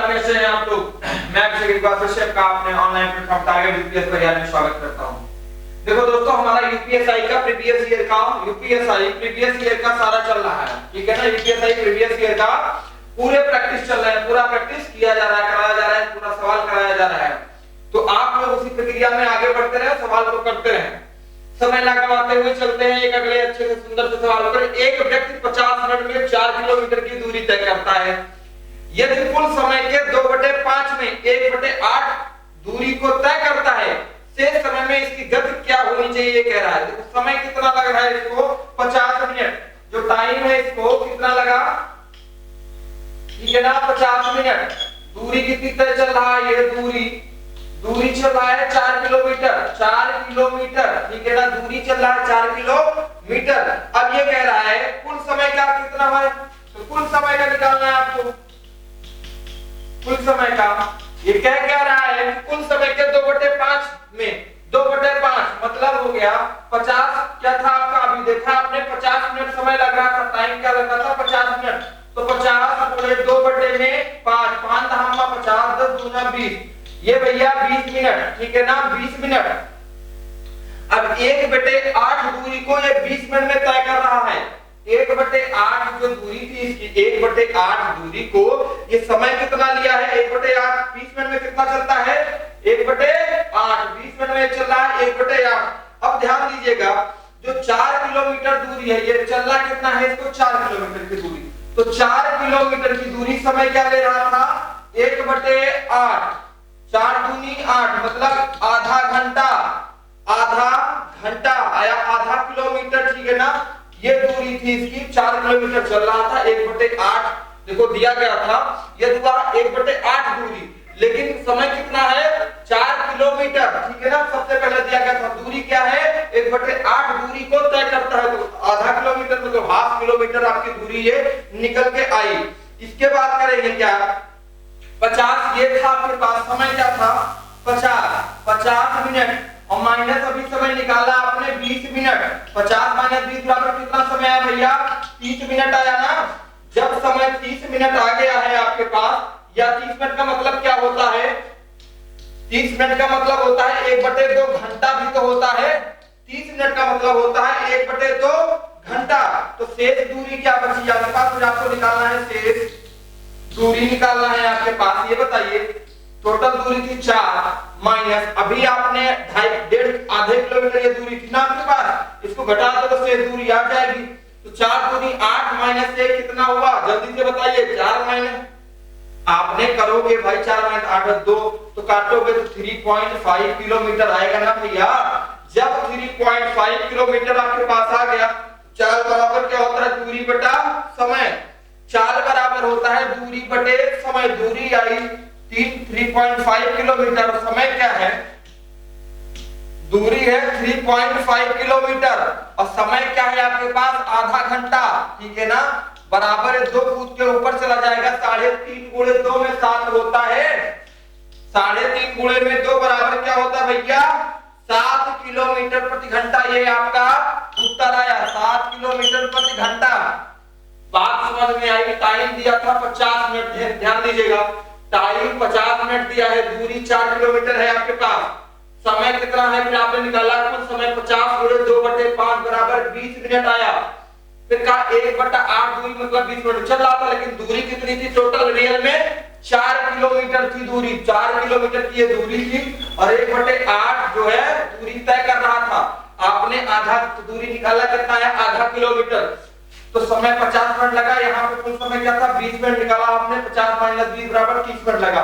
कैसे हैं आप लोग? मैं अभिषेक एक बार फिर से आपका अपने ऑनलाइन प्लेटफॉर्म टारगेट यूपीएस परिवार में स्वागत करता हूं। देखो दोस्तों, हमारा यूपीएसआई का प्रीवियस ईयर का सारा चल रहा है, ठीक है ना। यूपीएसआई प्रीवियस ईयर का पूरे प्रैक्टिस चल रहा है, पूरा प्रैक्टिस किया जा रहा है, कराया जा रहा है, पूरा सवाल कराया जा रहा है। तो आप लोग उसी प्रक्रिया में आगे बढ़ते रहे, सवाल को करते रहे, समय ना गवाते हुए चलते हैं एक अगले अच्छे से सुंदर से सवाल पर। एक व्यक्ति 50 मिनट में 4 किलोमीटर की दूरी तय करता है। यदि कुल समय के 2/5 में 1/8 दूरी को तय करता है, शेष समय में इसकी गति क्या होनी चाहिए कह रहा है। देखो समय कितना लग रहा है इसको, 50 मिनट जो टाइम है इसको कितना लगा, ठीक है ना, 50 मिनट। दूरी कितनी तय चल रहा है, ये दूरी चल रहा है 4 किलोमीटर, ठीक है ना। दूरी चल रहा है 4 किलोमीटर। अब ये कह रहा है कुल समय का कितना है, तो कुल समय का निकालना है आपको। कुल समय का ये क्या रहा है, कुल समय के 2/5 में 2/5 मतलब हो गया 50। क्या था आपका, अभी देखा आपने 50 मिनट समय लग रहा था, टाइम क्या लग रहा था 50 मिनट। तो 50 पूरे 2/5 5 धामा 50 10 दूना 20, ये भैया 20 मिनट, ठीक है ना, 20 मिनट। अब 1/8 दूरी को ये 20 मिनट में तय कर रहा है। 1/8 जो दूरी थी इसकी, 1/8 दूरी को ये समय कितना लिया है, 1/8 20 मिनट में कितना चलता है, 1/8 20 मिनट में चल रहा है 1/8। अब ध्यान दीजिएगा, जो 4 किलोमीटर दूरी है, ये चल रहा कितना है इसको, 4 किलोमीटर की दूरी। तो 4 किलोमीटर की दूरी समय क्या ले रहा था, 1/8 4 दूनी 8 मतलब आधा घंटा आया, आधा किलोमीटर, ठीक है ना। ये दूरी थी इसकी, 4 किलोमीटर चल रहा था, 1/8 देखो दिया गया था, ये हुआ 1/8 दूरी, लेकिन समय कितना है 4 किलोमीटर, ठीक है ना। सबसे पहले दिया गया था दूरी क्या है, 1/8 दूरी को तय करता है, तो आधा किलोमीटर मतलब हाफ किलोमीटर आपकी दूरी ये निकल के आई। इसके बाद करेंगे क्या, 50 ये था आपके पास, समय क्या था 50 मिनट, और माइनस अभी समय निकाला आपने 20 मिनट। 50 - 20 बराबर कितना समय आया भैया, 30 मिनट आया ना। जब समय 30 मिनट आ गया है आपके पास, या 30 मिनट का मतलब क्या होता है, 30 मिनट का मतलब होता है 1/2 घंटा भी तो होता है। 30 मिनट का मतलब होता है 1/2 घंटा। तो शेष दूरी क्या बची आपके पास, फिर आपको निकालना है शेष दूरी निकालना है आपके पास। ये बताइए टोटल दूरी थी 4 माइनस अभी आपने 1.5 आधे किलोमीटर ये दूरी थी ना आपके पास, इसको घटा दो तो शेष दूरी आ जाएगी। तो 4 दूनी 8 माइनस 1 कितना हुआ, जल्दी से बताइए। 4 माइनस आपने करोगे भाई, 4 - 8 2 तो काटोगे तो 3.5 किलोमीटर आएगा ना भैया। जब 3.5 किलोमीटर आपके पास आ गया, 4 बराबर क्या होता है, दूरी बटा समय। 4 बराबर होता है दूरी बटे समय। दूरी आई 3.5 किलोमीटर, समय क्या है, दूरी है 3.5 किलोमीटर, और समय क्या है आपके पास, आधा घंटा, ठीक है ना। बराबर है 2 कूद के ऊपर चला जाएगा, 3.5 × 2 में 7 होता है। 3.5 × 2 बराबर क्या होता है भैया, 7 किलोमीटर प्रति घंटा। ये आपका उत्तर आया, 7 किलोमीटर प्रति घंटा। बात समझ में आई। टाइम दिया था 50 मिनट, ध्यान दीजिएगा, टाइम 50 मिनट दिया है, दूरी 4 किलोमीटर है आपके पास, समय कितना है फिर आपने निकाला, कुल समय 50 × 2/5 बराबर 20 मिनट आया। फिर कहा 1/8 दूरी मतलब 20 मिनट चल रहा था, लेकिन दूरी कितनी थी टोटल रियल में, 4 किलोमीटर थी दूरी, 4 किलोमीटर की ये दूरी थी, और 1/8 जो है दूरी तय कर रहा था। आपने आधा दूरी निकाला, कितना है, आधा किलोमीटर। तो समय 50 मिनट लगा, यहाँ पे कुल समय क्या था 20 मिनट निकाला आपने, 50 - 20 बराबर 30 मिनट लगा।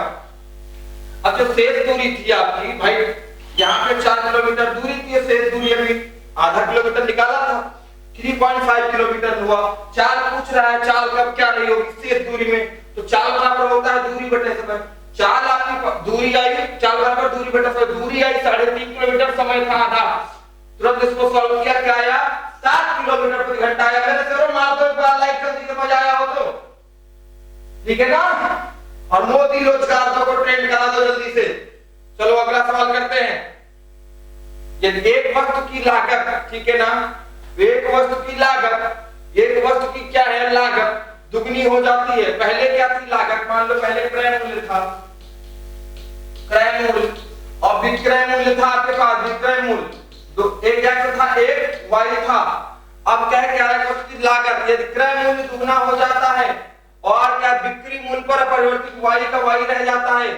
अब जो शेष दूरी थी आपकी भाई, यहाँ पे 4 किलोमीटर दूरी थी, शेष दूरी अभी आधा किलोमीटर निकाला था, 3.5 किलोमीटर हुआ। चाल पूछ रहा है, चाल कब क्या रही होगी शेष दूरी में, तो चाल बराबर होता है दूरी बटे समय। चाल आपकी दूरी आई, चाल बराबर दूरी बटे समय, दूरी आई 3.5 किलोमीटर, समय था आधा। तुरंत इसको सॉल्व किया, क्या आया, 7 किलोमीटर प्रति घंटा आया। मेरे से मार दो एक बार लाइक, जल्दी से मजा आया हो तो, ठीक है ना। और मोदी रोजगार को ट्रेंड करा दो जल्दी से। चलो अगला सवाल करते हैं। यदि एक वस्तु की लागत, ठीक है ना, एक वस्तु की लागत, एक वस्तु की क्या है लागत, दुगनी हो जाती है। पहले क्या थी लागत, मान लो पहले क्रय मूल्य था, क्रय मूल्य, और विक्रय मूल्य था आपके पास, विक्रय मूल्य एक x था एक y था। अब क्या है, क्या है उसकी लागत, यदि क्रय मूल्य दुगना हो जाता है और क्या बिक्री मूल्य पर परिवर्तित y का y रह जाता है,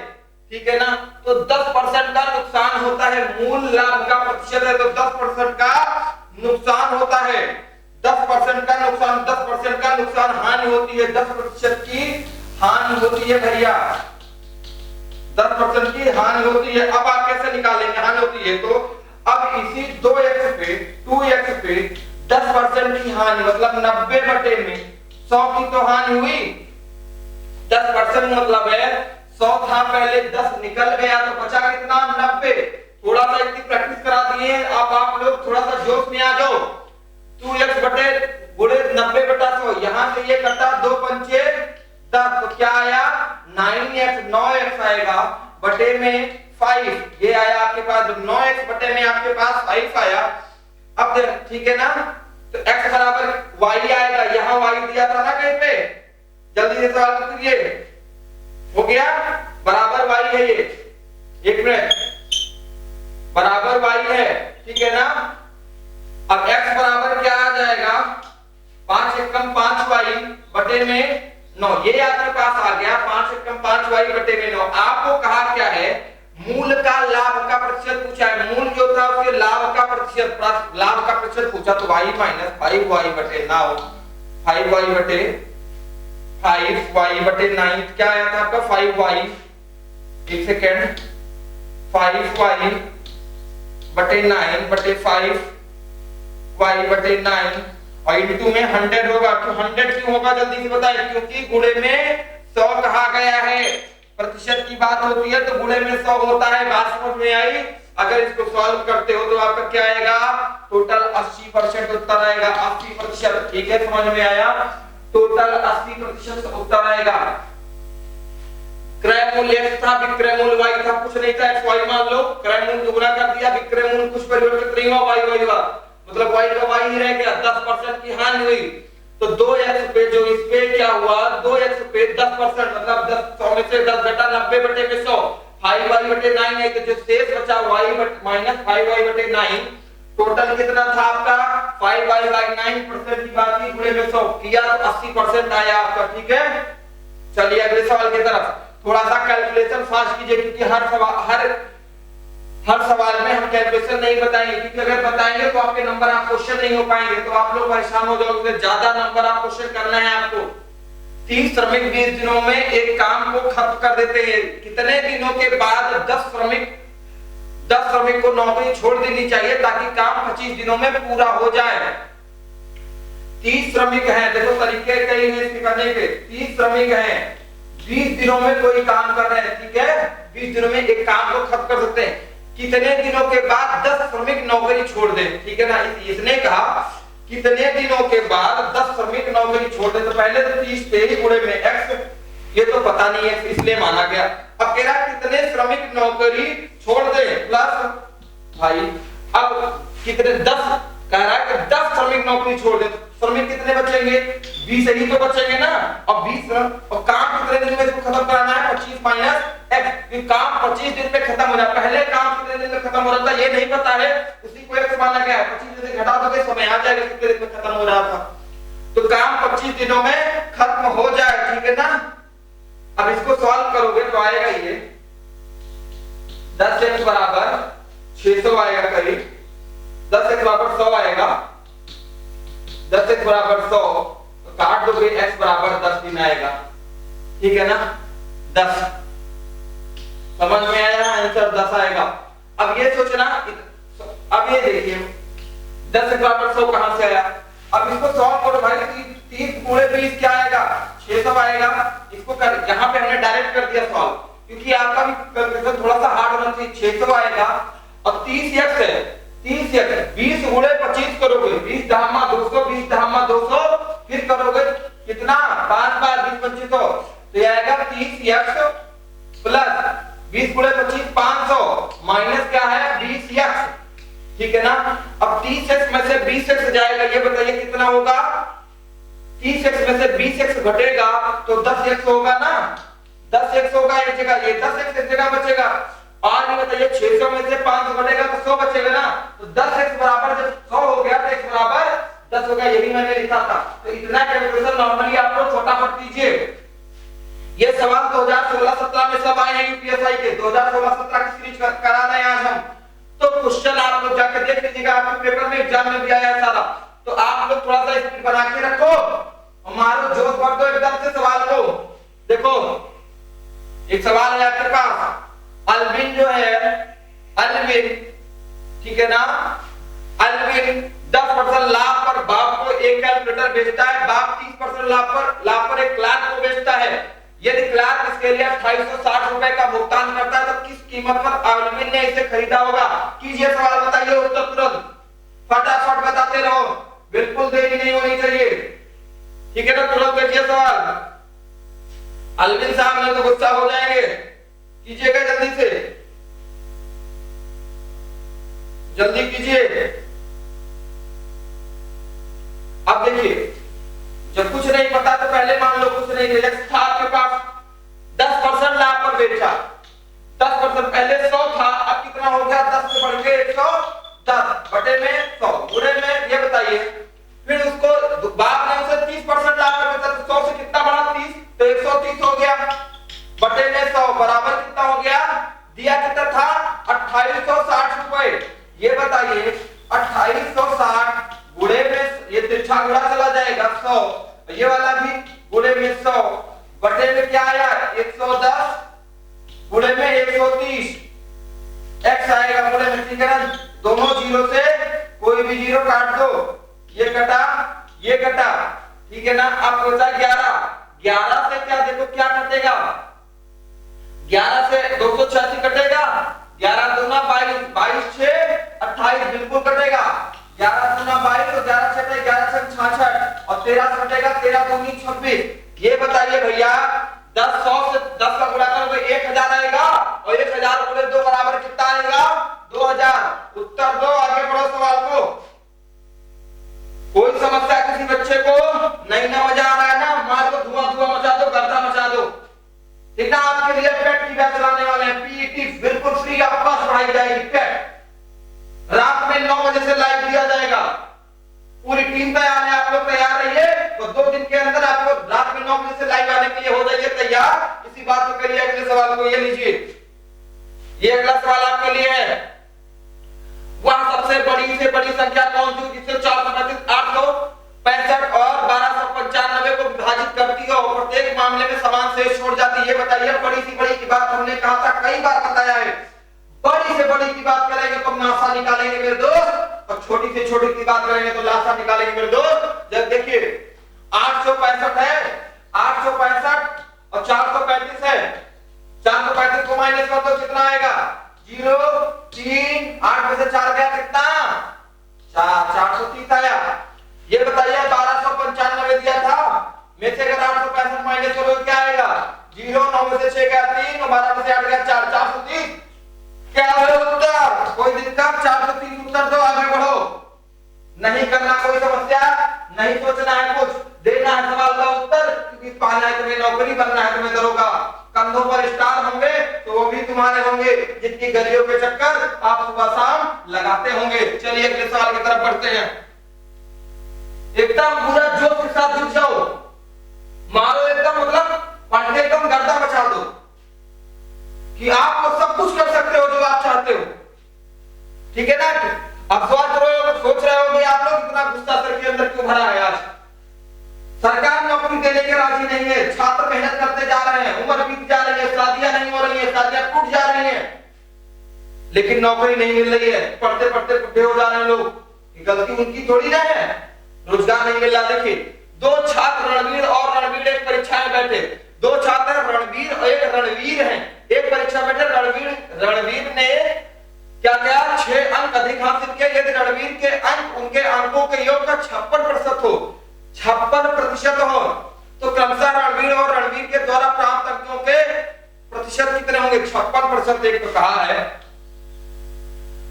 ठीक है ना, तो 10% का नुकसान होता है। मूल लाभ का प्रतिशत है तो 10% का नुकसान होता है, 10% का नुकसान, 10% का नुकसान हानि होती है, 10% की हानि होती है भैया, 10% की हानि होती है। अब आप कैसे निकालेंगे हानि होती है, तो अब इसी 2x पे 2x पे 10% की हानि मतलब 90 बटे में 100 की तो हानि हुई, 10% मतलब है 100 था पहले, 10 निकल गया तो बचा कितना 90। थोड़ा सा इतनी प्रैक्टिस करा दिए, अब आप लोग थोड़ा सा जोश में आ जाओ। 2x बटे गुणे 90 बटा 100, यहां से ये कटा 2 पंचे 10, तो क्या आया 9x आएगा बटे में 5, ये आया आपके पास 9x बटे में आपके पास 5 आया। अब ठीक है ना, तो x बराबर y आएगा, यहां y दिया था ना कहीं पे, जल्दी से सवाल कीजिए, हो गया बराबर y है ये, एक मिनट, बराबर y है, ठीक है ना। अब x बराबर क्या आ जाएगा 5 एकम 5y बटे में 9, ये आपके पास आ गया 5 एकम 5y बटे में 9। आपको कहा क्या है, मूल का लाभ का प्रतिशत पूछा है, मूल जो था उसके लाभ का प्रतिशत, लाभ का प्रतिशत पूछा, तो y माइनस 5y बटे 9, 5y बटे 5y बटे 9 क्या आया था आपका 5y, एक सेकेंड, 5y बटे 9 बटे 5y बटे 9 और इनटू में 100 होगा। तो 100 क्यों होगा जल्दी से बताइए, क्योंकि गुणे में 100 कहा गया है, प्रतिशत की बात होती है तो गुणे में 100 होता है। बात समझ में आई? अगर इसको सॉल्व करते हो तो आपका क्या आएगा, टोटल 80% उत्तर आएगा, 80%, ठीक है, समझ में आया, टोटल 80% उत्तर आएगा। क्रय मूल्य x था, विक्रय मूल्य y था, कुछ नहीं था, x y मान लो, क्रय मूल्य दुगना कर दिया, विक्रय मूल्य कुछ परिवर्तित नहीं हुआ, y हुआ, मतलब y का y ही रह गया, 10% की हानि हुई। तो 2x पे जो इस पे क्या हुआ, 2x पे 10% मतलब 10, 100 में से 10 घटा 90 बटे में 100, 5y बटे 9 है, तो जो शेष बचा y माइनस 5y बटे 9, टोटल कितना था आपका 5y बाई 9% की बात की, गुणे में 100 किया तो 80% आया आपका, ठीक है। चलिए अगले सवाल की तरफ, थोड़ा सा कैलकुलेशन फास्ट कीजिए, क्योंकि हर सवाल में हम कैलकुलेशन नहीं बताएंगे, क्योंकि अगर बताएंगे तो आपके नंबर आप क्वेश्चन नहीं हो पाएंगे, तो आप लोग परेशान हो जाओगे, ज्यादा नंबर आप क्वेश्चन करना है आपको। 30 श्रमिक 20 दिनों में एक काम को खत्म कर देते हैं, कितने दिनों के बाद 10 श्रमिक को नौकरी छोड़ देनी चाहिए ताकि काम 25 दिनों में पूरा हो जाए। 30 श्रमिक हैं, देखो तरीके कई हैं इसके करने के, 30 श्रमिक हैं, 20 दिनों में कोई काम कर रहे हैं, ठीक है, 20 दिनों में एक काम को खत्म कर सकते हैं, कितने दिनों के बाद 10 श्रमिक नौकरी छोड़ दें, ठीक है ना। इसने कहा कितने दिनों के बाद 10 श्रमिक नौकरी छोड़ दें, तो पहले तो 30 थे ही गुणे में x, ये तो पता नहीं है इसलिए माना गया। अब कह रहा कितने श्रमिक नौकरी छोड़ दें प्लस भाई, अब कितने 10 कह रहा है कि 10 श्रमिक नौकरी छोड़ दें, श्रमिक कितने बचेंगे 20 ही तो बचेंगे ना। अब 20 और काम कितने दिन में इसको खत्म कराना है 25 माइनस x, काम 25 दिन में खत्म हो रहा है, पहले काम कितने दिन में खत्म हो रहा था ये नहीं पता है, उसी को x माना गया है, 25 दिन से घटा दोगे समय आ जाएगा कितने दिन में खत्म हो रहा था, तो काम 25 दिनों में खत्म हो जाए, ठीक है ना। अब इसको सॉल्व करोगे तो आएगा ये 10x बराबर 600 आएगा करीब, 10x बराबर 100 आएगा, 10x बराबर 100 तो काट दोगे x बराबर 10 दिन आएगा, ठीक है ना, 10, समझ में आया, आंसर 10 आएगा। अब ये सोचना, अब ये देखिए 10x बराबर 100 कहां से आया, अब इसको सॉल्व करो भाई, 30 गुणे 20 क्या आएगा 600 आएगा, इसको कर यहां पे हमने डायरेक्ट कर दिया सॉल्व, क्योंकि आपका भी कैलकुलेशन थोड़ा सा हार्ड होना चाहिए। 600 आएगा और 30x है, 30x 20 गुणे 25 करोगे, 20 धामा 200, 20 धामा 200, फिर करोगे कितना 5 बार 20 2500, तो ये आएगा 30x प्लस 20 गुणे 25 500 माइनस क्या है 20x, ठीक है ना। अब 30x में से 20x जाएगा, ये बताइए कितना होगा 30x में से 20x घटेगा तो 10x होगा ना, 10x होगा एक जगह, ये 10x एक जगह बचेगा। और ये बताइए 600 में से 500 घटेगा तो 100 बचेगा ना, तो 10x बराबर जब 100 हो गया तो x बराबर 10 होगा, यही मैंने लिखा था। तो इतना कैलकुलेशन नॉर्मली आप लोग फटाफट कीजिए। ये सवाल 2016-17 में सब आए हैं यूपीएसआई के, 2016-17 की सीरीज करा रहे हैं आज हम। तो क्वेश्चन आप लोग जाके देख लीजिएगा, आपके पेपर में एग्जाम में भी आया है सारा। तो आप लोग थोड़ा सा स्पीड बना के रखो, हमारो जोश भर दो एकदम से सवाल को। देखो एक सवाल है आपके पास, अल्विन जो है, अल्विन, ठीक है ना, अल्विन 10% लाभ पर बाप को एक कैलकुलेटर बेचता है, बाप 30% लाभ पर एक क्लार्क को बेचता है। यदि क्लार्क इसके लिए 2860 रुपए का भुगतान करता है तो किस कीमत पर अल्विन ने इसे खरीदा होगा? कीजिए सवाल, बताइए उत्तर तुरंत, फटाफट बताते रहो, बिल्कुल देरी नहीं होनी चाहिए, ठीक है ना। तुरंत कीजिए सवाल, अल्विन साहब नहीं तो गुस्सा हो जाएंगे, कीजिएगा जल्दी से, जल्दी कीजिए। अब देखिए जब कुछ नहीं पता तो पहले मान लो कुछ नहीं था आपके पास, 10% लाभ पर बेचा, 10% पहले 100 था, अब कितना हो गया? 10 से बढ़ के 110 बटे में 100 गुणे में, ये बताइए। फिर उसको बाप ने उसे 30% लाभ पर बेचा, तो 100 से कितना बढ़ा? 30, तो 130 हो गया बटे में 100 बराबर कितना हो गया? दिया कितना था? 2860 रुपए। ये बताइए 2860 गुणे में, ये तिरछा गुणा चला जाएगा 100, ये वाला भी गुणे में 100 बटे में क्या आया? 110 गुणे में 130, x आएगा गुणे में, ठीक है ना। दोनों जीरो से कोई भी जीरो काट दो, ये कटा ये कटा, ठीक है ना। अब बचा 11, 11 से क्या देखो क्या कटेगा? 11 से 286 कटेगा, 11 दूना 22, 22 6 28 बिल्कुल कटेगा, 11 दूना 22 तो 11 6 11 6 66 और 13 से कटेगा, 13 दूनी 26। ये बताइए भैया 10 100 से 10 का गुणा करोगे 1000 आएगा, और 1000 गुणे 2 बराबर कितना आएगा? 2000। उत्तर दो, आगे बढ़ो सवाल को। कोई समस्या किसी बच्चे को नहीं ना मजा आ रहा है ना, मार दो, धुआं धुआं मचा दो, गर्दा मचा दो, ठीक ना। आपके लिए पेट की बैच चलाने वाले हैं, पीईटी बिल्कुल फ्री ऑफ कॉस्ट पढ़ाई जाएगी। पेट रात में 9 बजे से लाइव दिया जाएगा, पूरी टीम तैयार है, आप लोग तैयार रहिए। तो 2 दिन के अंदर आपको रात में 9 बजे से लाइव आने के लिए हो जाइए तैयार। इसी बात को करिए। अगले सवाल को ये लीजिए, ये अगला सवाल आपके लिए है, वह सबसे बड़ी से बड़ी संख्या कौन सी जिससे 435, 865 और 1295 को विभाजित करती है और प्रत्येक मामले में समान शेष छोड़ जाती है? ये बताइए। बड़ी सी बड़ी की बात हमने कहा था, कई बार बताया है, बड़ी से बड़ी की बात करेंगे तो नासा निकालेंगे मेरे दोस्त, और छोटी से छोटी की बात करेंगे तो लासा निकालेंगे मेरे दोस्त। जब देखिए 865 है, 865 और 435 है, 435 को माइनस कर दो, कितना आएगा? 0 3 8 में से 4 गया कितना? 430 आया। ये बताइए 1295 दिया था, में से अगर 865 माइनस करो क्या आएगा? 0 9 में से 6 गया 3 और 12 में से 8 गया 4, 430। क्या है उत्तर? कोई दिक्कत? 430 उत्तर दो, आगे बढ़ो। नहीं करना कोई समस्या, नहीं सोचना है कुछ, देना है सवाल का उत्तर, क्योंकि पाना है तुम्हें नौकरी, बनना है तुम्हें दरोगा। कंधों पर स्टार होंगे तो वो भी तुम्हारे होंगे, जितनी गलियों के चक्कर आप सुबह शाम लगाते होंगे। चलिए अगले सवाल की तरफ बढ़ते हैं। एकदम पूरा जोश के साथ जुट जाओ, मारो एकदम, मतलब पढ़ के एकदम गर्दा मचा दो कि आप वो सब कुछ कर सकते हो जो आप चाहते हो, ठीक है ना। अब सोच रहे हो आप लोग इतना गुस्सा सर के अंदर क्यों भरा है? आज सरकार नौकरी देने के राजी नहीं है, छात्र मेहनत करते जा रहे हैं, उम्र बीत जा रही है, शादियां नहीं हो रही है, शादियां टूट जा रही हैं, लेकिन नौकरी नहीं मिल रही है, पढ़ते पढ़ते बुढ़े हो जा रहे हैं लोग। गलती उनकी थोड़ी ना है, रोजगार नहीं मिल रहा। देखिए 2 छात्र रणवीर और रणवीर एक परीक्षा में बैठे, 2 छात्र रणवीर और एक रणवीर हैं, एक परीक्षा में बैठे। रणवीर ने क्या किया? 6 अंक अधिक हासिल किए। यदि रणवीर के अंक उनके अंकों के योग का 56% हो, 56% हो, तो क्रमशः रणवीर और रणवीर के द्वारा प्राप्त अंकों के प्रतिशत कितने होंगे? 56%। एक तो कहा है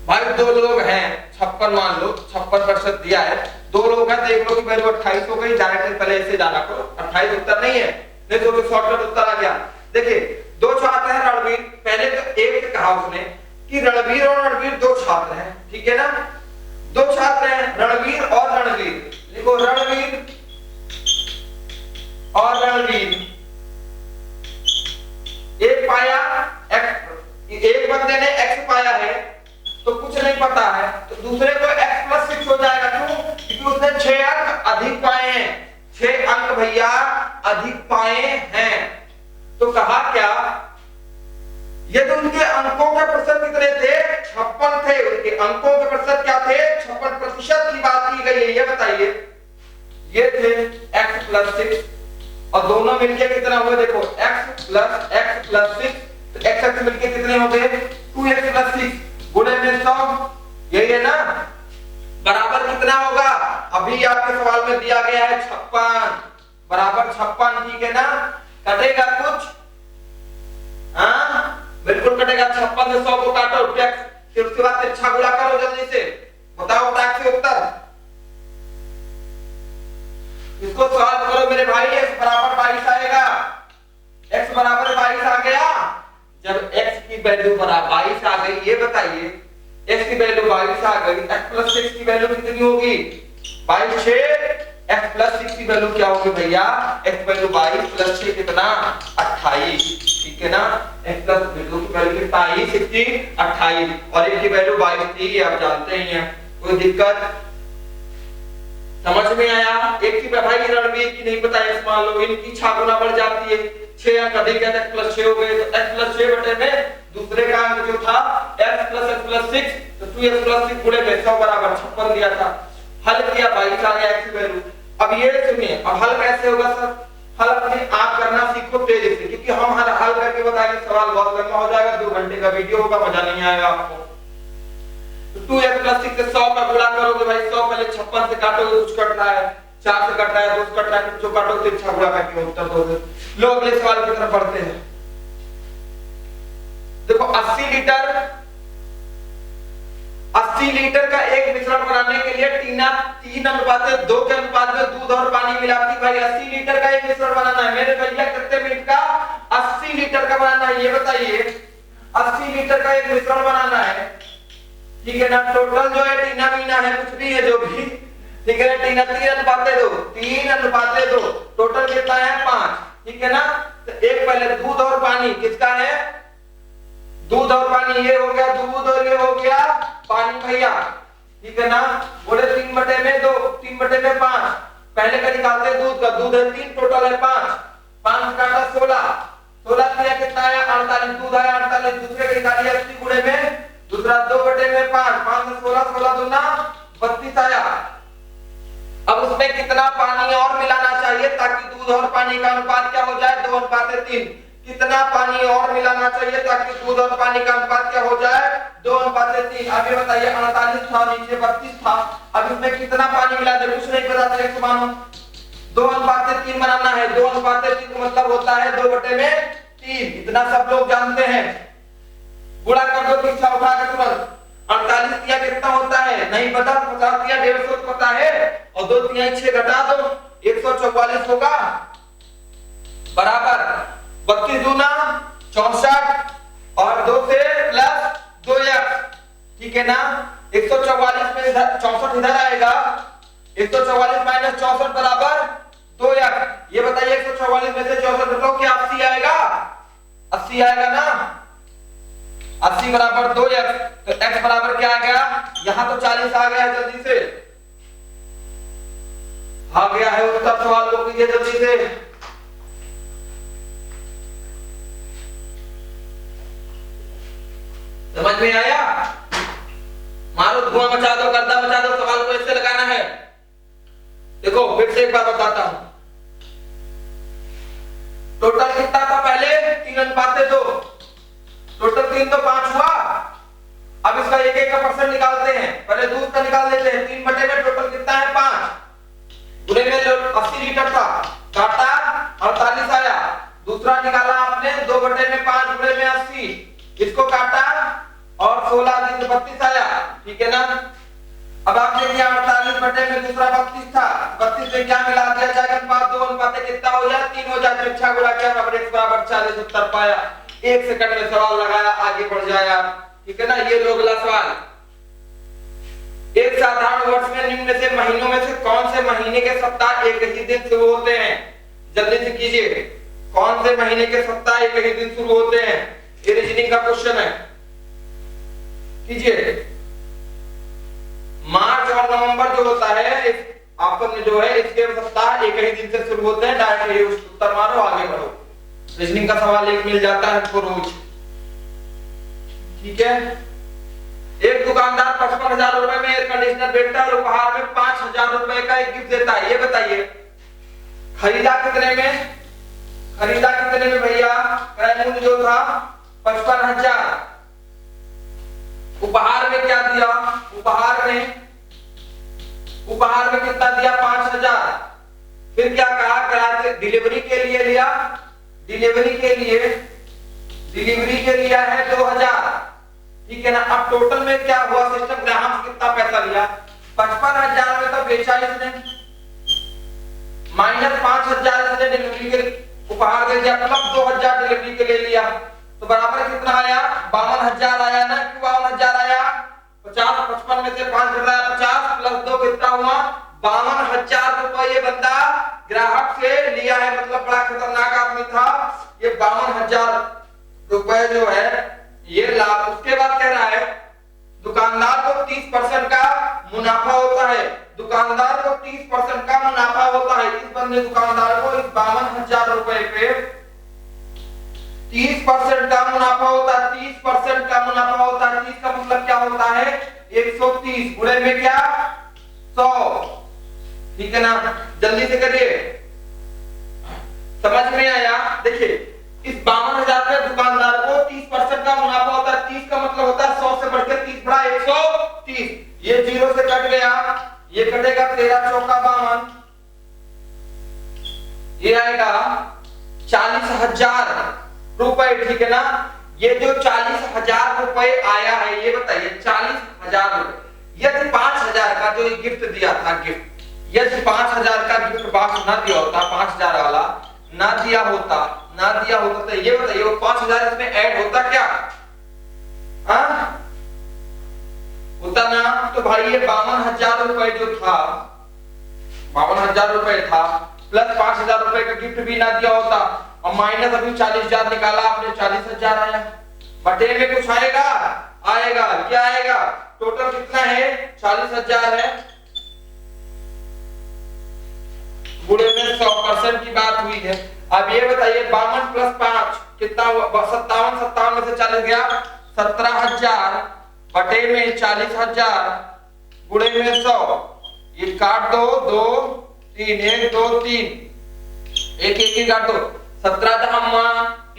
भाई 2 लोग हैं, 56 मान लो, 56% दिया है, दो लोग हैं, देख लो कि वैल्यू 28 हो गई, डायरेक्ट पहले ऐसे डाला करो, 28 उत्तर नहीं है, नहीं तो शॉर्टकट उत्तर आ गया। देखिए दो छात्र हैं रणवीर, पहले तो एक कहा उसने कि रणवीर और रणवीर दो छात्र हैं, ठीक है ना, दो छात्र हैं रणवीर और रणवीर, लिखो रणवीर और रणवीर। एक पाया एक बंदे ने x पाया है तो कुछ नहीं पता है, तो दूसरे को x+6 हो जाएगा, क्यों? क्योंकि उसने 6 अंक अधिक पाए हैं, 6 अंक भैया अधिक पाए हैं। तो कहा क्या, ये तो उनके अंकों के प्रतिशत कितने थे? 56 थे, उनके अंकों के प्रतिशत क्या थे? 56% की बात की गई है, ये बताइए। ये थे x+6 और दोनों मिलके कितना हुआ, देखो x+6, तो x मिलके कितने हो गए? 2x+6 गुणे में 100, यही है ना, बराबर कितना होगा? अभी आपके सवाल में दिया गया है 56, बराबर 56, ठीक है ना। कटेगा कुछ? हाँ बिल्कुल कटेगा, 56 से 100 को काटो, फिर उसके बाद तिरछा गुणा करो जल्दी से, बताओ टैक्स से उत्तर। इसको सॉल्व करो मेरे भाई, x बराबर 22 आएगा, x बराबर 22 आ गया। जब x की वैल्यू बराबर 22 आ गई, ये बताइए x की वैल्यू 22 आ गई, x+6 की वैल्यू कितनी होगी? 22 6, x+6 की वैल्यू क्या होगी भैया? x वैल्यू 22 + 6 कितना? 28, ठीक है ना। x प्लस वैल्यू की वैल्यू कितना आई? 28 और एक की वैल्यू 22 थी, ये आप जानते ही हैं, कोई दिक्कत समझ में आया? एक की भाई रणवीर की नहीं पता, x मान लो, इनकी 6 गुना बढ़ जाती है, 6 अंक अधिक है, x+6 हो गए, तो x+6 बटे में दूसरे का अंक जो था x+6, तो 2x+6 गुणे में 100 बराबर 56 दिया था, हल किया 22 आ गया x की वैल्यू। अब ये सुनिए, अब हल कैसे होगा सर? हल अपने आप करना सीखो तेजी से, क्योंकि हम हल करके बताएंगे, सवाल बहुत लंबा हो जाएगा, 2 घंटे का वीडियो होगा, मजा नहीं आएगा आपको। तो 2x+6 से 100 का गुणा करोगे भाई, 100 पहले 56 से काटोगे, कुछ कट रहा है, 4 से कट रहा है, 2 से कट रहा है, जो काटो तो इच्छा गुणा करके उत्तर दोगे। लो अगले सवाल की तरफ बढ़ते हैं। देखो 80 लीटर का एक मिश्रण बनाने के लिए 3:2 के अनुपात में दूध और पानी मिलाती भाई 80 लीटर का एक मिश्रण बनाना है मेरे भैया, कितने मिनट का? 80 लीटर का बनाना है, ये बताइए। 80 लीटर का एक मिश्रण बनाना है, ठीक है ना। टोटल जो है टीना मीना है, कुछ भी है जो भी, ठीक है ना। 3:2, टोटल कितना है? 5, ठीक है ना। तो एक पहले दूध और पानी किसका है? दूध और पानी, ये हो गया दूध और ये हो गया पानी भैया, ठीक है ना। बोले 3/2, 3/5, पहले का निकालते दूध का, दूध है 3, टोटल है 5, 5 काटा 16, 16 किया कितना है? 48, दूध है 48, दूसरे का निकालिए 80 गुणे में, दूसरा 2/5, 5 से 16, 16 दूना 32 आया। अब उसमें कितना पानी और मिलाना चाहिए ताकि दूध और पानी का अनुपात क्या हो जाए? 2:3। कितना पानी और मिलाना चाहिए ताकि दूध और पानी का अनुपात क्या हो जाए? 2:3। अभी बताइए, 48 था, नीचे 32 था, अब इसमें कितना पानी मिला दे? कुछ नहीं पता, एक मानो 2:3 बनाना है। 2:3 का मतलब होता है 2/3, इतना सब लोग जानते हैं। गुणा कर दो, पीछा उठा के तुरंत। 48 किया कितना होता है? नहीं पता, 50 किया 150 तो पता है, और 2 3 6 घटा दो, 144 होगा, बराबर 32 दूना 64 और 2 से प्लस 2x, ठीक है ना। 144 में 64 इधर आएगा, 144 माइनस 64 बराबर 2x। ये बताइए 144 में से 64 घटाओ, क्या 80 आएगा? 80 आएगा ना, 80 बराबर 2x, तो x बराबर क्या आ गया? यहां तो 40 आ गया है, जल्दी से आ गया है उत्तर। सवाल को कीजिए जल्दी से। समझ में आया? मारो धुआं मचा दो, गर्दा मचा दो, सवाल को ऐसे लगाना है। देखो फिर से एक बार बताता हूं, टोटल कितना था पहले? 3:2, टोटल 3 तो 5 हुआ। अब इसका एक एक का परसेंट निकालते हैं, पहले दूध का निकाल लेते हैं। 3 में टोटल कितना है? 5 गुणे में 80 लीटर था, काटा 48 आया, दूसरा निकाला आपने 2/5 गुणे में 80, इसको काटा और 16 दिन 32 आया, ठीक है ना। अब आप देखिए 48 बटे में दूसरा 32 था, 32 में क्या मिला दिया जाएगा, 2 अनुपात कितना हो जाए 3 हो जाए, तो 6 गुणा किया बराबर x बराबर 40 उत्तर पाया। 1 सेकंड में सवाल लगाया, आगे बढ़ जाए आप, ठीक है ना। ये लो अगला सवाल, एक साधारण वर्ष में निम्न से महीनों में से कौन से महीने के सप्ताह एक ही दिन शुरू होते हैं, जल्दी से कीजिए, कौन से महीने के सप्ताह एक ही दिन शुरू होते हैं, ये रीजनिंग का क्वेश्चन है, कीजिए। मार्च और नवंबर जो होता है आपस में जो है इसके सप्ताह एक ही दिन से शुरू होते हैं, डायरेक्ट ये उत्तर मारो, आगे बढ़ो। रीजनिंग का सवाल एक मिल जाता है आपको रोज, ठीक है। एक दुकानदार 55,000 रुपए में एयर कंडीशनर बेचता है और उपहार में 5,000 रुपए का एक गिफ्ट देता है। ये बताइए खरीदा कितने में, खरीदा कितने में भैया, क्रय मूल्य जो था 55,000, उपहार में क्या दिया, उपहार में कितना दिया 5,000, फिर क्या कहा ग्राहक डिलीवरी के लिए लिया, डिलीवरी के लिए है 2,000, ठीक है ना। अब टोटल में क्या हुआ सिस्टम, ग्राहक से कितना पैसा लिया, 55,000 में तो बेचा इसने, माइनस 5,000 इसने डिलीवरी के उपहार दे दिया, प्लस 2,000 डिलीवरी के लिए लिया, तो बराबर कितना आया 52,000 आया ना। क्यों 52,000 आया, 50 55 में से 5 घटाया 50 प्लस 2 कितना हुआ 52,000 रुपए ये बंदा ग्राहक से लिया है, मतलब बड़ा खतरनाक आदमी था ये। 52,000 रुपए जो है ये लाभ। उसके बाद कह रहा है दुकानदार को 30% का मुनाफा होता है, दुकानदार को 30% का मुनाफा होता है। इस बंदे दुकानदार को इस 52,000 रुपए पे 30% का मुनाफा होता है, 30% का मुनाफा होता है। 30 का मतलब क्या होता है 130 गुणे में क्या 100, ठीक है ना। जल्दी से करिए, समझ में आया। देखिए इस 52,000 पे दुकानदार को 30% का मुनाफा होता है, 30 का मतलब होता है 100 से बढ़कर 30 बढ़ा 130, ये 0 से कट गया, ये कटेगा 13 चौका 52, ये आएगा 40,000 रुपए, ठीक है ना। ये जो 40,000 रुपए आया है ये बताइए 40,000 रुपए, यदि 5,000 का जो गिफ्ट दिया था, गिफ्ट यदि 5,000 का गिफ्ट बॉक्स ना दिया होता, 5,000 वाला ना दिया होता तो ये बताइए वो 5,000 इसमें ऐड होता क्या, होता ना। तो भाई ये 52,000 रुपए जो था 52,000 रुपए था, प्लस 5,000 रुपए का गिफ्ट भी ना दिया होता, और माइनस अभी 40,000 निकाला आपने, 40,000 आया। बटे में कुछ आएगा, क्या आएगा, टोटल कितना है 40,000 है, गुणे में 100% की बात हुई है। अब ये बताइए 52 प्लस 5 कितना हुआ, 57, 57 में से 40 गया 17,000 बटे में 40,000 गुणे में 100, ये काट दो 2 3 1 2 3 एक ही काट दो, 17 धम्मा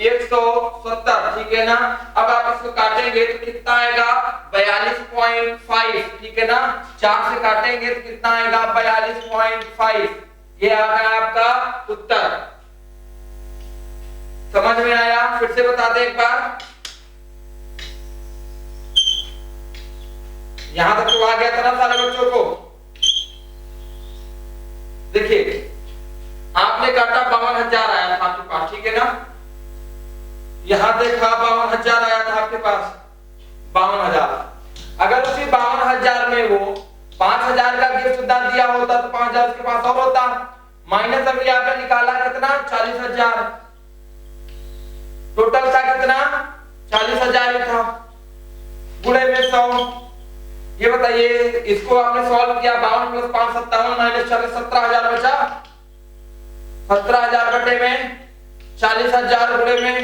170, ठीक है ना। अब आप इसको काटेंगे तो कितना आएगा 42.5, ठीक है ना। 4 से काटेंगे तो कितना आएगा 42.5, ये आ गया आपका उत्तर। समझ में आया, फिर से बता दे एक बार, यहां तक तो आ गया था ना सारे बच्चों को। देखिए आपने काटा 52,000 आया था आपके पास, ठीक है ना। यहां देखा 52,000 आया था आपके पास, 52,000। अगर उसी 52,000 में वो 5,000 का गिफ्ट दान दिया होता तो 5,000 उसके पास और होता, माइनस अभी आपने निकाला कितना 40,000, टोटल था कितना 40,000 था, गुणे में 100। ये बताइए इसको आपने सॉल्व किया, 52 प्लस 5 57 माइनस 40 17,000 बचा, 17,000 बटे में 40,000 गुणे में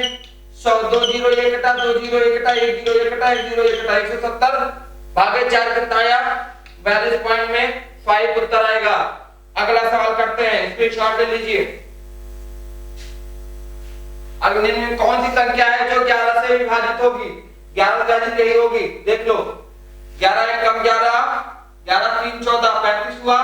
100, 2 0 1 कटा 2 0 1 कटा 1 0 1 कटा 1 0 1 कटा 170 भागे 4 कितना आया 42.5 उत्तर आएगा। अगला सवाल करते हैं, स्क्रीनशॉट ले लीजिए। अगले में कौन सी संख्या है जो 11 से विभाजित होगी, 11 विभाजित यही होगी, देख लो 11 1 कम 11, 11 3 14 35 हुआ,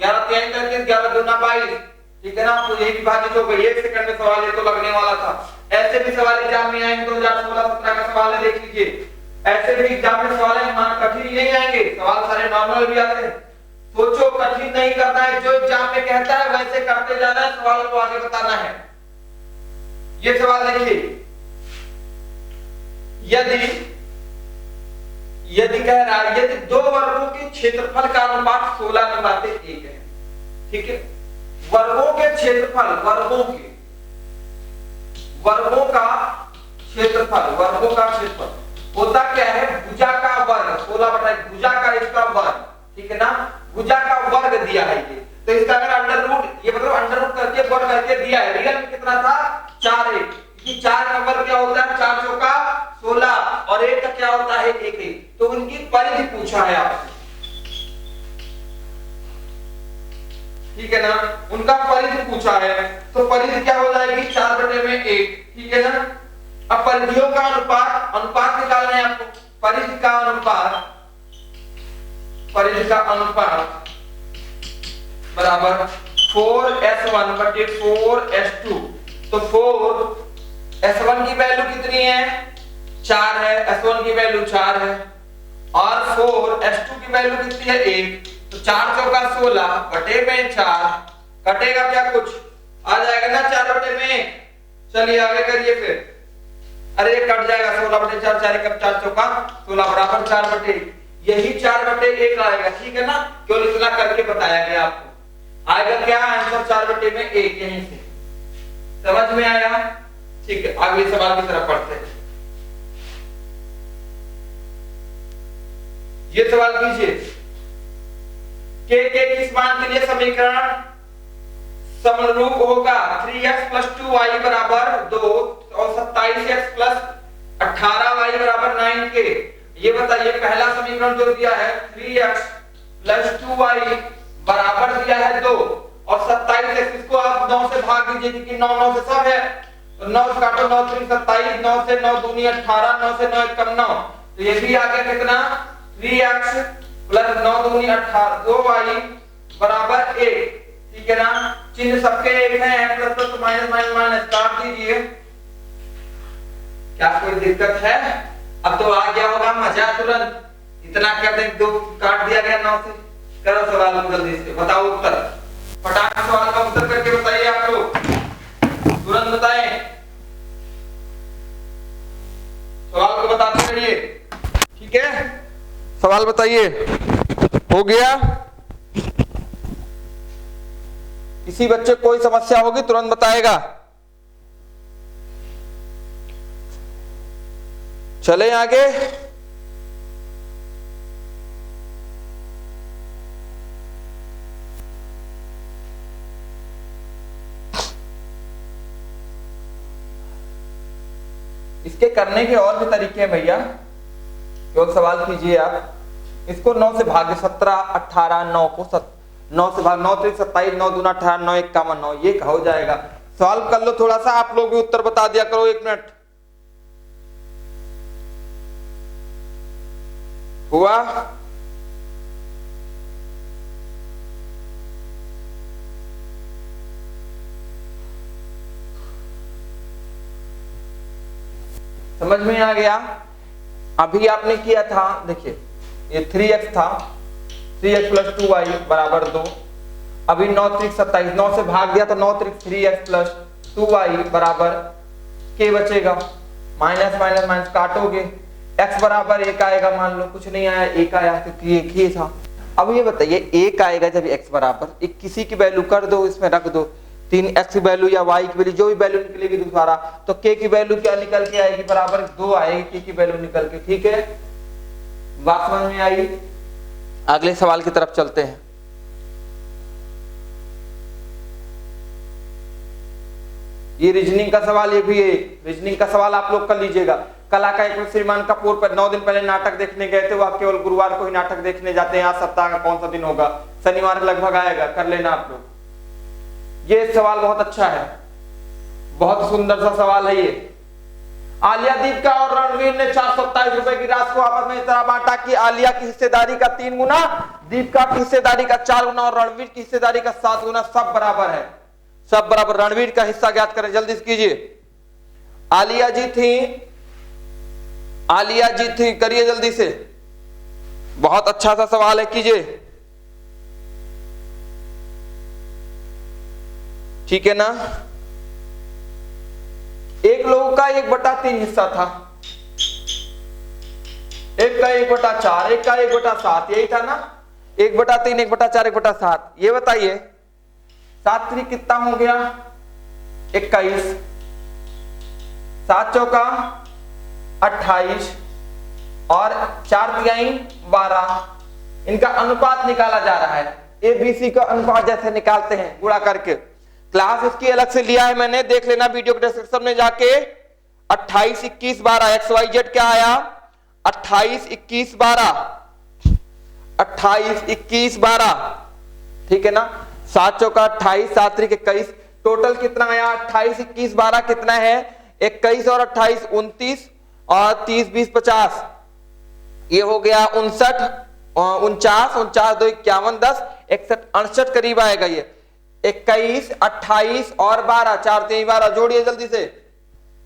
11 3 33, 11 2 22, ठीक है ना। तो यही विभाजित हो गई। 1 सेकंड में सवाल ये तो लगने वाला था, ऐसे भी सवाल एग्जाम में आएंगे 2016-17 का सवाल है, देख लीजिए ऐसे भी एग्जाम में सवाल है, मान कठिन नहीं आएंगे, सवाल सारे नॉर्मल भी आते हैं। सोचो कठिन नहीं करना है, जो एग्जाम में कहता है वैसे करते जाना है, सवाल को आगे बताना है। ये सवाल देखिए, यदि कह रहा है यदि दो वर्गों के क्षेत्रफल का अनुपात 16:1 है, ठीक है, वर्गों के क्षेत्रफल, वर्गों का क्षेत्रफल होता क्या है, भुजा का वर्ग, 16/1 भुजा का इसका वर्ग, ठीक है ना, भुजा का वर्ग दिया है ये, तो इसका अगर अंडर रूट, ये मतलब अंडर रूट करके वर्ग करके दिया है, रियल में कितना था 4 है, कि 4 का वर्ग क्या होता है, 4 चौका 16 और 1 का क्या होता है 1, तो उनकी परिधि पूछा है आपसे, ठीक है ना, उनका परिधि पूछा है, तो परिधि क्या हो जाएगी 4/1, ठीक है ना। अब परिधियों का अनुपात निकालना है आपको, परिधि का अनुपात बराबर 4s1 बटे 4s2, तो 4s1 की वैल्यू कितनी है 4 है, s1 की वैल्यू 4 है, और 4s2 की वैल्यू कितनी है 1, तो 4 चौका 16 बटे में 4, कटेगा क्या कुछ आ जाएगा ना 4/1, चलिए आगे करिए फिर, अरे कट जाएगा 16/4, 4 चौका 16 बराबर 4/1, यही 4/1 आएगा, ठीक है ना, केवल इतना करके बताया गया आपको, आएगा क्या आंसर 4/1 यहीं से, समझ में आया, ठीक है। अगले सवाल की तरफ पढ़ते हैं, ये सवाल कीजिए, के किस मान के लिए समीकरण समरूप होगा, 3x + 2y = 2 और 27x + 18y = 9 के, ये बताइए पहला समीकरण जो दिया है 3x + 2y बराबर दिया है 2 और 27x, इसको आप 9 से भाग दीजिए क्योंकि 9 9 से सब है, तो 9 से काटो 9 3 27, 9 से 9 दूनी 18, 9 से 9 1 9, तो ये भी आ गया कितना 3x + 9 दूनी 18 2y बराबर 1, ठीक है ना, चिन्ह सबके एक है, plus plus minus minus minus काट दीजिए, क्या कोई दिक्कत है, अब तो आ गया होगा मजा, तुरंत इतना कर दे, 2 काट दिया गया 9 से, करो सवाल को जल्दी से, बताओ उत्तर, फटाक सवाल का उत्तर करके बताइए आप लोग, तुरंत बताएं, सवाल को बताते रहिए, ठीक है, सवाल बताइए, हो गया, किसी बच्चे कोई समस्या होगी तुरंत बताएगा, चले आगे, इसके करने के और भी तरीके हैं भैया, केवल सवाल कीजिए आप, इसको 9 से भाग, 17 18 9 को 9 से भाग, 9 3 27, 9 दूना 18, 9 1 9, ये हो जाएगा, सॉल्व कर लो थोड़ा सा, आप लोग भी उत्तर बता दिया करो, 1 मिनट हुआ, समझ में आ गया, अभी आपने किया था, देखिए ये 3x था, 3x + 2y = 2, अभी 9 3 27, 9 से भाग दिया तो 9 3 3x + 2y बराबर k बचेगा, माइनस माइनस माइनस काटोगे, x बराबर 1 आएगा, मान लो कुछ नहीं आया 1 आया क्योंकि एक ही था। अब ये बताइए 1 आएगा जब x बराबर, एक किसी की वैल्यू कर दो, इसमें रख दो 3x की वैल्यू या y की वैल्यू, जो भी वैल्यू निकलेगी दोबारा, तो k की वैल्यू क्या निकल के आएगी, बराबर 2 आएगी k की वैल्यू निकल के, ठीक है, बात समझ में आई। अगले सवाल की तरफ चलते हैं, ये रीजनिंग का सवाल, ये भी है रीजनिंग का सवाल, आप लोग कर लीजिएगा। कला का एक श्रीमान कपूर पर 9 दिन पहले नाटक देखने गए थे, वह केवल गुरुवार को ही नाटक देखने जाते हैं, आज सप्ताह का कौन सा दिन होगा, शनिवार लगभग आएगा, कर लेना आप लोग। ये सवाल बहुत अच्छा है, बहुत सुंदर सा सवाल है ये। आलिया दीपिका और रणवीर ने 427 रुपए की राशि को आपस में इस तरह बांटा कि आलिया की हिस्सेदारी का 3 गुना, दीपिका की हिस्सेदारी का 4 गुना और रणवीर की हिस्सेदारी का 7 गुना, सब बराबर है, सब बराबर। रणवीर का हिस्सा ज्ञात करें, जल्दी से कीजिए। आलिया जी थी, आलिया जी थी, करिए जल्दी से, बहुत अच्छा सा सवाल है, कीजिए। ठीक है ना। एक लोगों का 1/3 हिस्सा था, एक का 1/4, एक का 1/7, यही था ना। 1/3, 1/4, 1/7। ये बताइए 7 3 कितना हो गया? 21, 7 चौका 28 और 4 तिहाई 12। इनका अनुपात निकाला जा रहा है, ए बी सी का अनुपात जैसे निकालते हैं गुणा करके। क्लास इसकी अलग से लिया है मैंने, देख लेना वीडियो के डिस्क्रिप्शन में जाके। 28 21 12 XYZ क्या आया? 28 21 12, 28 21 12, ठीक है ना। 7 चौका 28, 7 त्रिक 21, टोटल कितना आया? 28 21 12 कितना है? 21 और 28 29 और 30 20 50, ये हो गया 59, 49 49 2 51 10 61 68 करीब आएगा ये। 21 28 और 12, 4 3 12, जोड़िए जल्दी से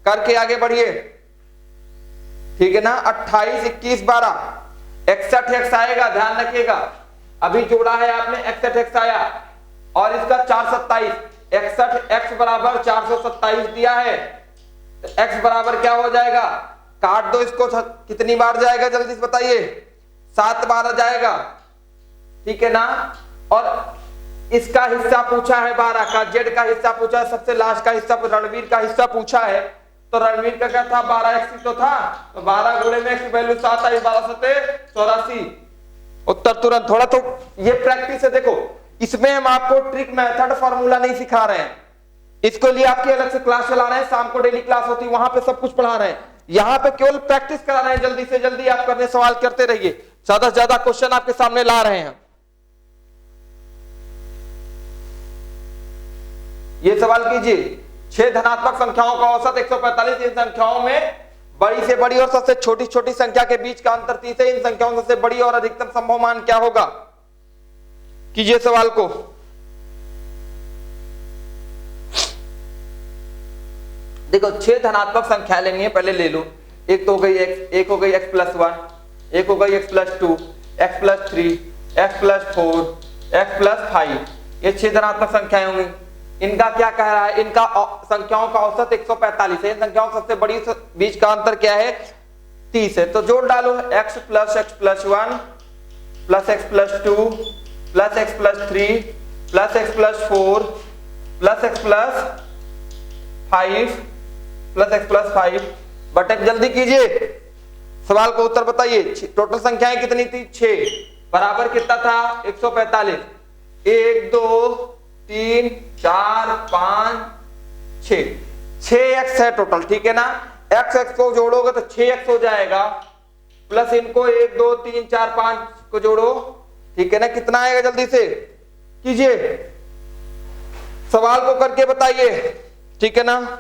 करके आगे बढ़िए, ठीक है ना। 28 21 12 61 x आएगा, ध्यान रखिएगा। अभी जोड़ा है आपने, 61 x आया और इसका 427, 61 x बराबर 427 दिया है, तो x बराबर क्या हो जाएगा? काट दो इसको, कितनी बार जाएगा जल्दी से बताइए? 7 बार जाएगा, ठीक है ना। और इसका हिस्सा पूछा है 12 का, जेड का हिस्सा पूछा है, सबसे लास्ट का हिस्सा रणवीर का हिस्सा पूछा है, तो रणवीर का क्या था? 12x तो था, तो 12 गुणे में x की वैल्यू 7 आई, 12 7 84, उत्तर तुरंत। थोड़ा तो ये प्रैक्टिस है, देखो इसमें हम आपको ट्रिक मेथड फार्मूला नहीं सिखा रहे हैं, इसको लिए आपकी अलग से क्लास चला रहे हैं, शाम को डेली क्लास होती है, वहां पे सब कुछ पढ़ा रहे हैं, यहाँ पे केवल प्रैक्टिस करा रहे हैं। जल्दी से जल्दी आप करने सवाल करते रहिए, ज्यादा से ज्यादा क्वेश्चन आपके सामने ला रहे हैं। ये सवाल कीजिए, 6 धनात्मक संख्याओं का औसत 145, इन संख्याओं में बड़ी से बड़ी और सबसे छोटी छोटी संख्या के बीच का अंतर 30 है, इन संख्याओं में सबसे बड़ी और अधिकतम संभव मान क्या होगा? कीजिए सवाल को। देखो 6 धनात्मक संख्या लेनी है, पहले ले लो। एक तो हो गई x, एक हो गई x+1, एक हो गई x+2, x+3, x+4, x+5, ये 6 धनात्मक संख्याएं होंगी। इनका क्या कह रहा है? इनका संख्याओं का औसत 145 है, इन संख्याओं का सबसे बड़ी बीच का अंतर क्या है? 30 है। तो जोड़ डालो, x + x+1 + x+2 + x+3 + x+4 + x+5 बटे, जल्दी कीजिए, सवाल को उत्तर बताइए। टोटल संख्याएं कितनी थी? 6 बराबर कितना था? 145। 1 2 3 4 5 6, 6x है टोटल, ठीक है ना। x को जोड़ोगे तो 6x हो जाएगा, प्लस इनको 1 2 3 4 5 को जोड़ो, ठीक है ना। कितना आएगा? जल्दी से कीजिए, सवाल को करके बताइए, ठीक है ना।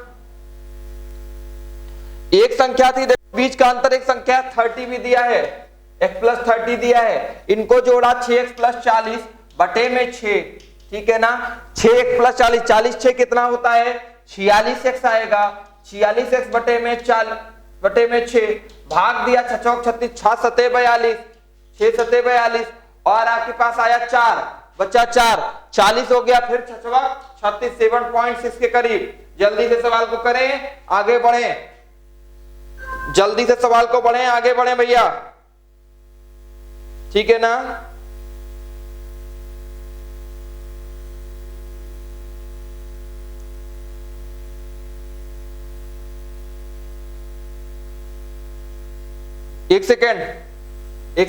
एक संख्या थी, देखो बीच का अंतर, एक संख्या 30 भी दिया है, x+30 दिया है, इनको जोड़ा 6x + 40 बटे में 6, ठीक है ना। 6x + 40, 40 6 कितना होता है? 46x आएगा, 46x बटे में 6, भाग दिया 6 चौक 36, 6 सते 42, 6 सते 42 और आपके पास आया 4, बचा 4, 40 हो गया, फिर 6 चौक 36, 7.6 के करीब। जल्दी से सवाल को करें, आगे बढ़े, जल्दी से सवाल को बढ़े, आगे बढ़े भैया, ठीक है ना। एक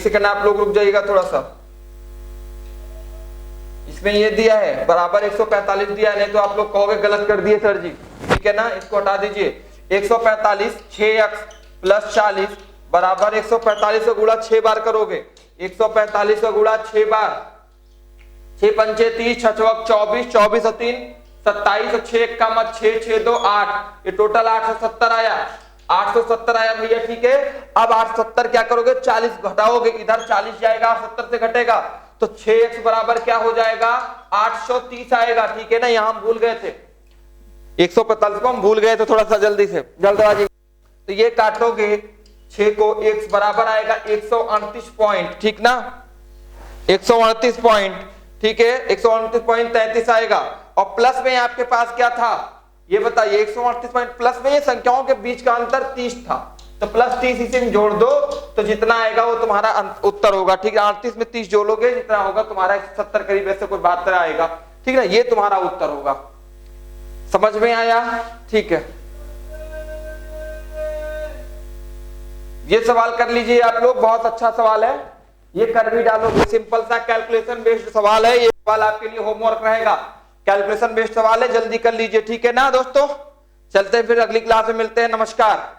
सेकंड आप लोग रुक जाइएगा थोड़ा सा। इसमें ये दिया है बराबर 145 दिया है, नहीं तो आप लोग कहोगे गलत कर दिए सर जी, ठीक है ना। इसको हटा दीजिए। 145 6x + 40 बराबर 145 का गुणा 6 बार करोगे, 145 का गुणा 6 बार, 6 पंचे 30, 6 चौक 24, 24 और 3 27 और 6 का मत 6 6 2 8, ये टोटल 870 आया, 870 आया भैया, ठीक है। अब 870 क्या करोगे? 40 घटाओगे, इधर 40 जाएगा, 70 से घटेगा, तो 6x बराबर क्या हो जाएगा? 830 आएगा, ठीक है ना। यहां हम भूल गए थे 145 को, हम भूल गए थे थोड़ा सा, जल्दी से जल्दबाजी। तो ये काटोगे 6 को x बराबर आएगा 138 पॉइंट, ठीक ना, 138 पॉइंट, ठीक है, 138.33 आएगा। और प्लस में आपके पास क्या था ये बताइए, 138 पॉइंट प्लस में ये संख्याओं के बीच का अंतर 30 था, तो प्लस 30 इसे जोड़ दो तो जितना आएगा वो तुम्हारा उत्तर होगा, ठीक है। 38 में 30 जोड़ोगे जितना होगा तुम्हारा 170 करीब, ऐसे कोई बात आएगा, ठीक है, ये तुम्हारा उत्तर होगा। समझ में आया, ठीक है। ये सवाल कर लीजिए आप लोग, बहुत अच्छा सवाल है, ये कर भी डालोगे, सिंपल सा कैलकुलेशन बेस्ड सवाल है, ये सवाल आपके लिए होमवर्क रहेगा, कैलकुलेशन बेस्ड सवाल है, जल्दी कर लीजिए, ठीक है ना दोस्तों। चलते हैं फिर अगली क्लास में मिलते हैं, नमस्कार।